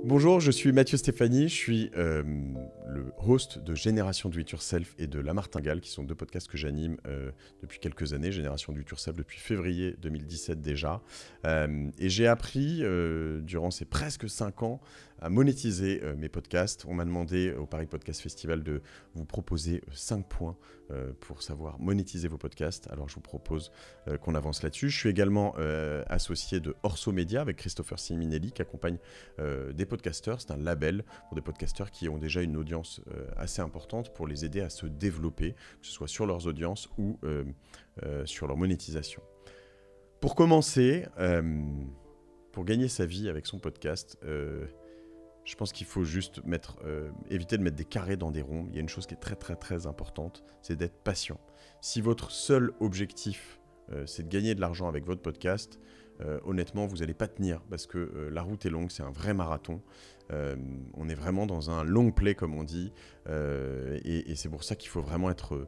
Bonjour, je suis Mathieu Stéphanie, je suis le host de Génération Do It Yourself et de La Martingale, qui sont deux podcasts que j'anime depuis quelques années. Génération Do It Yourself depuis février 2017 déjà. Et j'ai appris durant ces presque 5 ans à monétiser mes podcasts. On m'a demandé au Paris Podcast Festival de vous proposer 5 points pour savoir monétiser vos podcasts. Alors je vous propose qu'on avance là-dessus. Je suis également associé de Orso Media avec Christopher Siminelli qui accompagne des podcasteurs. C'est un label pour des podcasteurs qui ont déjà une audience assez importante pour les aider à se développer, que ce soit sur leurs audiences ou sur leur monétisation. Pour commencer, pour gagner sa vie avec son podcast, je pense qu'il faut juste éviter de mettre des carrés dans des ronds. Il y a une chose qui est très très très importante, c'est d'être patient. Si votre seul objectif, c'est de gagner de l'argent avec votre podcast, honnêtement, vous n'allez pas tenir parce que la route est longue, c'est un vrai marathon. On est vraiment dans un long play, comme on dit, et c'est pour ça qu'il faut vraiment être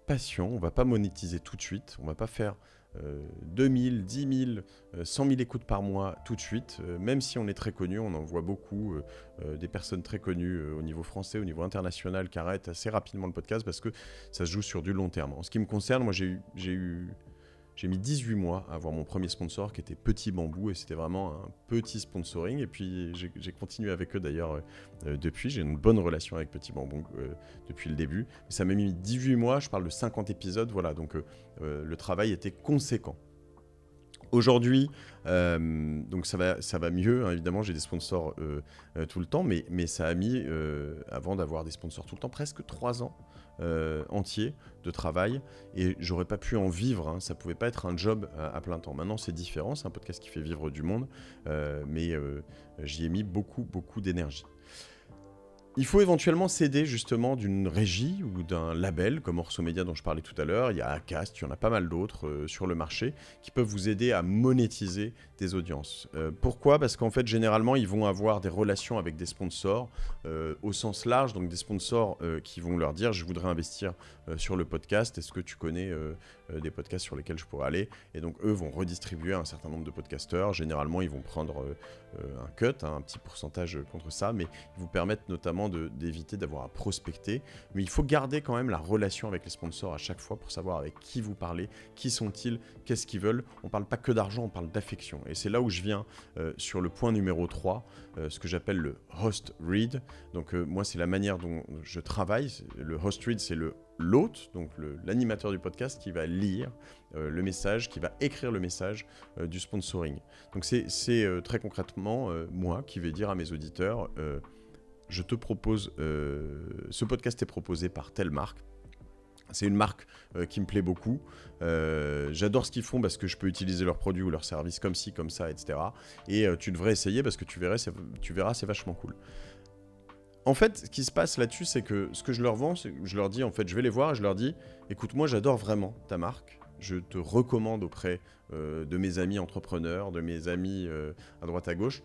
patient. On ne va pas monétiser tout de suite, on ne va pas faire 2000, 10 000, 100 000 écoutes par mois tout de suite, même si on est très connu, on en voit beaucoup, des personnes très connues au niveau français, au niveau international, qui arrêtent assez rapidement le podcast parce que ça se joue sur du long terme. En ce qui me concerne, moi j'ai mis 18 mois à avoir mon premier sponsor qui était Petit Bambou et c'était vraiment un petit sponsoring et puis j'ai continué avec eux d'ailleurs depuis. J'ai une bonne relation avec Petit Bambou depuis le début. Mais ça m'a mis 18 mois, je parle de 50 épisodes, voilà, donc le travail était conséquent. Aujourd'hui, donc ça va mieux, hein, évidemment, j'ai des sponsors tout le temps, mais ça a mis, avant d'avoir des sponsors tout le temps, presque 3 ans entiers de travail, et j'aurais pas pu en vivre, hein, ça pouvait pas être un job à plein temps. Maintenant, c'est différent, c'est un podcast qui fait vivre du monde, mais j'y ai mis beaucoup d'énergie. Il faut éventuellement s'aider justement d'une régie ou d'un label comme Orso Media dont je parlais tout à l'heure. Il y a Acast, il y en a pas mal d'autres sur le marché qui peuvent vous aider à monétiser des audiences. Pourquoi ? Parce qu'en fait, généralement, ils vont avoir des relations avec des sponsors au sens large, donc des sponsors qui vont leur dire « je voudrais investir sur le podcast, est-ce que tu connais des podcasts sur lesquels je pourrais aller ?» Et donc, eux vont redistribuer un certain nombre de podcasteurs. Généralement, ils vont prendre un cut, hein, un petit pourcentage contre ça, mais ils vous permettent notamment d'éviter d'avoir à prospecter. Mais il faut garder quand même la relation avec les sponsors à chaque fois pour savoir avec qui vous parlez, qui sont-ils, qu'est-ce qu'ils veulent. On ne parle pas que d'argent, on parle d'affection. Et c'est là où je viens sur le point numéro 3, ce que j'appelle le host read. Donc moi, c'est la manière dont je travaille. Le host read, c'est l'hôte, donc l'animateur du podcast qui va lire le message, qui va écrire le message du sponsoring. Donc c'est très concrètement moi qui vais dire à mes auditeurs je te propose, ce podcast est proposé par telle marque. C'est une marque qui me plaît beaucoup. J'adore ce qu'ils font parce que je peux utiliser leurs produits ou leurs services comme ci, comme ça, etc. Et tu devrais essayer parce que tu verras, c'est vachement cool. En fait, ce qui se passe là-dessus, c'est que ce que je leur vends, c'est que je leur dis, en fait, je vais les voir et je leur dis, écoute, moi, j'adore vraiment ta marque. Je te recommande auprès de mes amis entrepreneurs, de mes amis à droite à gauche.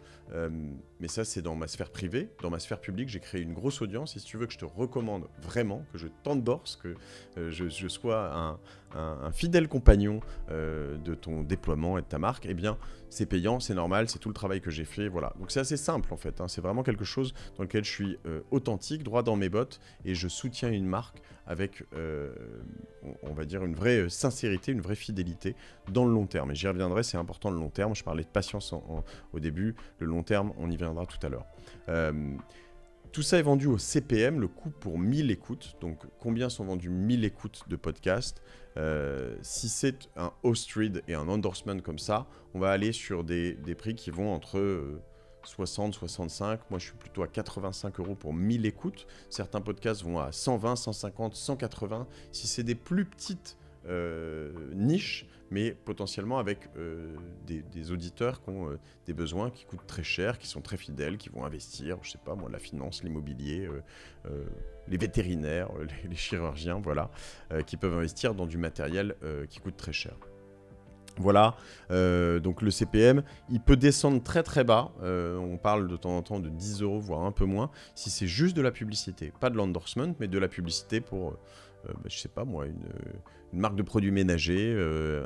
Mais ça, c'est dans ma sphère privée. Dans ma sphère publique, j'ai créé une grosse audience. Et si tu veux que je te recommande vraiment, que je t'endorse, que je sois un fidèle compagnon de ton déploiement et de ta marque, eh bien, c'est payant, c'est normal, c'est tout le travail que j'ai fait. Voilà. Donc, c'est assez simple, en fait, hein. C'est vraiment quelque chose dans lequel je suis authentique, droit dans mes bottes, et je soutiens une marque avec, on va dire, une vraie sincérité, une vraie fidélité dans le long terme. Et j'y reviendrai, c'est important le long terme. Je parlais de patience au début, le long terme, on y viendra tout à l'heure. Tout ça est vendu au CPM, le coût pour 1000 écoutes. Donc, combien sont vendus 1000 écoutes de podcast ? Si c'est un host read et un endorsement comme ça, on va aller sur des prix qui vont entre 60, 65. Moi, je suis plutôt à 85 € pour 1000 écoutes. Certains podcasts vont à 120, 150, 180. Si c'est des plus petites niches, mais potentiellement avec des auditeurs qui ont des besoins qui coûtent très cher, qui sont très fidèles, qui vont investir, je sais pas moi, la finance, l'immobilier, les vétérinaires, les chirurgiens, voilà, qui peuvent investir dans du matériel qui coûte très cher. Voilà, donc le CPM, il peut descendre très très bas, on parle de temps en temps de 10 €, voire un peu moins, si c'est juste de la publicité, pas de l'endorsement, mais de la publicité pour je sais pas moi, une marque de produits ménagers,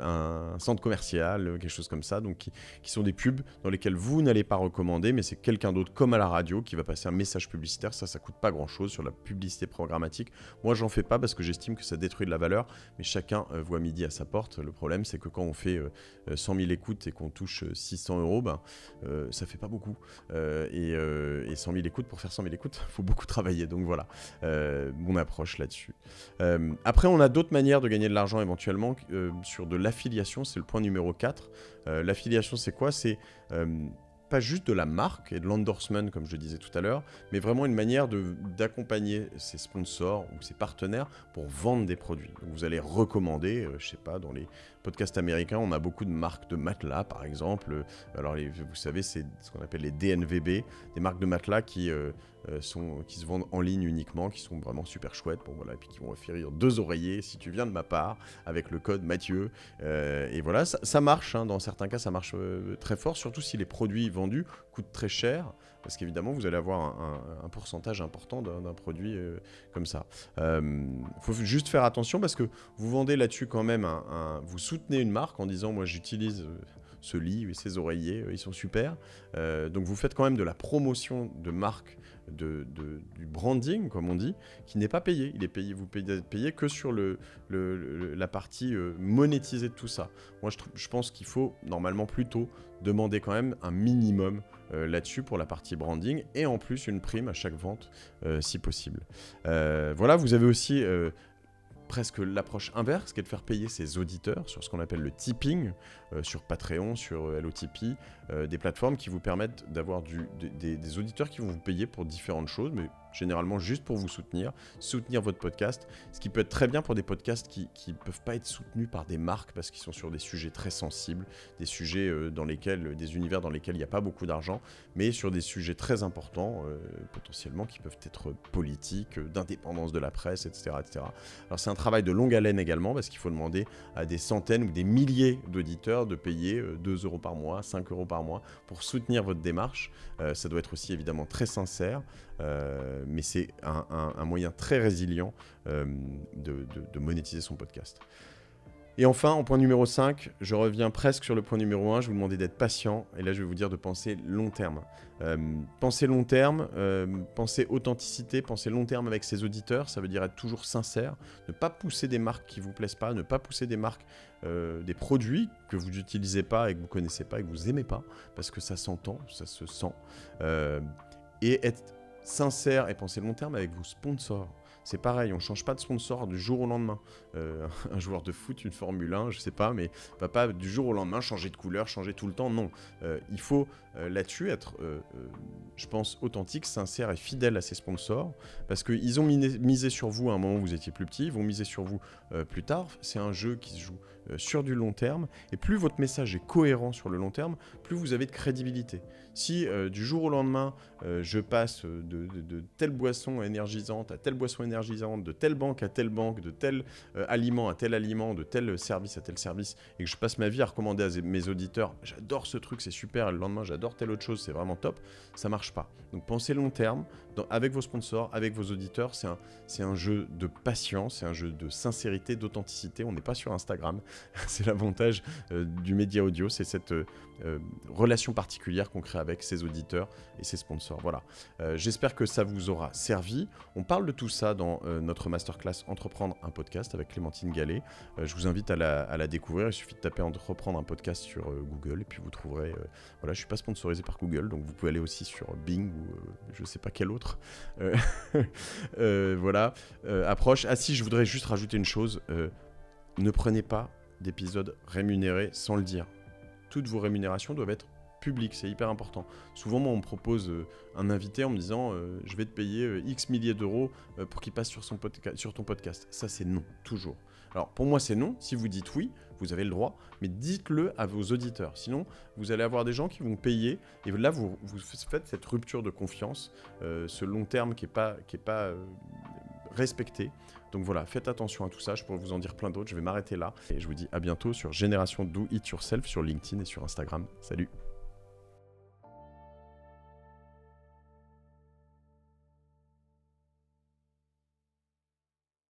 un centre commercial, quelque chose comme ça, donc qui sont des pubs dans lesquelles vous n'allez pas recommander, mais c'est quelqu'un d'autre comme à la radio qui va passer un message publicitaire. Ça coûte pas grand-chose sur la publicité programmatique. Moi, j'en fais pas parce que j'estime que ça détruit de la valeur, mais chacun voit midi à sa porte. Le problème, c'est que quand on fait 100 000 écoutes et qu'on touche 600 €, ça fait pas beaucoup. Et 100 000 écoutes, pour faire 100 000 écoutes, il faut beaucoup travailler. Donc voilà, mon approche là-dessus. Après, on a d'autres manières de gagner de l'argent éventuellement sur de l'affiliation. C'est le point numéro 4. L'affiliation, c'est quoi? C'est pas juste de la marque et de l'endorsement, comme je disais tout à l'heure, mais vraiment une manière d'accompagner ses sponsors ou ses partenaires pour vendre des produits. Donc vous allez recommander, je sais pas, dans les podcasts américains, on a beaucoup de marques de matelas, par exemple. Alors, vous savez, c'est ce qu'on appelle les DNVB, des marques de matelas qui se vendent en ligne uniquement, qui sont vraiment super chouettes, bon, voilà, et puis qui vont offrir 2 oreillers si tu viens de ma part, avec le code Mathieu. Et voilà, ça marche, hein, dans certains cas, ça marche très fort, surtout si les produits vendus coûtent très cher, parce qu'évidemment, vous allez avoir un pourcentage important d'un produit comme ça. Faut juste faire attention, parce que vous vendez là-dessus quand même, vous soutenez une marque en disant « moi j'utilise ce lit et ces oreillers, ils sont super ». Donc vous faites quand même de la promotion de marque, du branding, comme on dit, qui n'est pas payé. Vous payez que sur la partie monétisée de tout ça. Moi, je pense qu'il faut normalement plutôt demander quand même un minimum là-dessus pour la partie branding, et en plus une prime à chaque vente, si possible. Voilà, vous avez aussi presque l'approche inverse, qui est de faire payer ses auditeurs sur ce qu'on appelle le tipping, sur Patreon, sur Hellotipeee, des plateformes qui vous permettent d'avoir des auditeurs qui vont vous payer pour différentes choses, mais généralement juste pour vous soutenir votre podcast, ce qui peut être très bien pour des podcasts qui ne peuvent pas être soutenus par des marques parce qu'ils sont sur des sujets très sensibles, des sujets des univers dans lesquels il n'y a pas beaucoup d'argent, mais sur des sujets très importants, potentiellement, qui peuvent être politiques, d'indépendance de la presse, etc., etc. Alors c'est un travail de longue haleine également, parce qu'il faut demander à des centaines ou des milliers d'auditeurs de payer 2 € par mois, 5 € par mois pour soutenir votre démarche. Ça doit être aussi évidemment très sincère, mais c'est un moyen très résilient de monétiser son podcast. Et enfin, en point numéro 5, je reviens presque sur le point numéro 1, je vous demandais d'être patient, et là je vais vous dire de penser long terme. Penser long terme, penser authenticité, penser long terme avec ses auditeurs, ça veut dire être toujours sincère, ne pas pousser des marques qui ne vous plaisent pas, ne pas pousser des marques, des produits que vous n'utilisez pas et que vous ne connaissez pas et que vous n'aimez pas, parce que ça s'entend, ça se sent. Et être sincère et penser long terme avec vos sponsors. C'est pareil, on ne change pas de sponsor du jour au lendemain. Un joueur de foot, une Formule 1, je ne sais pas, mais va pas du jour au lendemain changer de couleur, changer tout le temps, non. Il faut là-dessus être, je pense, authentique, sincère et fidèle à ses sponsors, parce qu'ils ont misé sur vous à un moment où vous étiez plus petit, ils vont miser sur vous plus tard. C'est un jeu qui se joue sur du long terme, et plus votre message est cohérent sur le long terme, plus vous avez de crédibilité. Si du jour au lendemain, je passe de telle boisson énergisante à telle boisson énergisante, de telle banque à telle banque, de tel aliment à tel aliment, de tel service à tel service, et que je passe ma vie à recommander à mes auditeurs, j'adore ce truc, c'est super, et le lendemain j'adore telle autre chose, c'est vraiment top, ça marche pas. Donc pensez long terme, avec vos sponsors, avec vos auditeurs, c'est un jeu de patience, c'est un jeu de sincérité, d'authenticité, on n'est pas sur Instagram, c'est l'avantage du média audio, c'est cette relation particulière qu'on crée avec ses auditeurs et ses sponsors. Voilà. J'espère que ça vous aura servi. On parle de tout ça dans notre masterclass Entreprendre un podcast avec Clémentine Gallet. Je vous invite à la découvrir. Il suffit de taper Entreprendre un podcast sur Google et puis vous trouverez... voilà, je ne suis pas sponsorisé par Google, donc vous pouvez aller aussi sur Bing ou je ne sais pas quel autre. Voilà. Approche. Ah si, je voudrais juste rajouter une chose. Ne prenez pas d'épisodes rémunérés sans le dire. Toutes vos rémunérations doivent être publiques, c'est hyper important. Souvent, moi, on me propose un invité en me disant je vais te payer X milliers d'euros pour qu'il passe sur ton podcast. Ça, c'est non, toujours. Alors, pour moi, c'est non. Si vous dites oui, vous avez le droit, mais dites-le à vos auditeurs. Sinon, vous allez avoir des gens qui vont payer, et là, vous faites cette rupture de confiance, ce long terme qui est pas respecté. Donc voilà, faites attention à tout ça, je pourrais vous en dire plein d'autres, je vais m'arrêter là. Et je vous dis à bientôt sur Génération Do It Yourself sur LinkedIn et sur Instagram. Salut!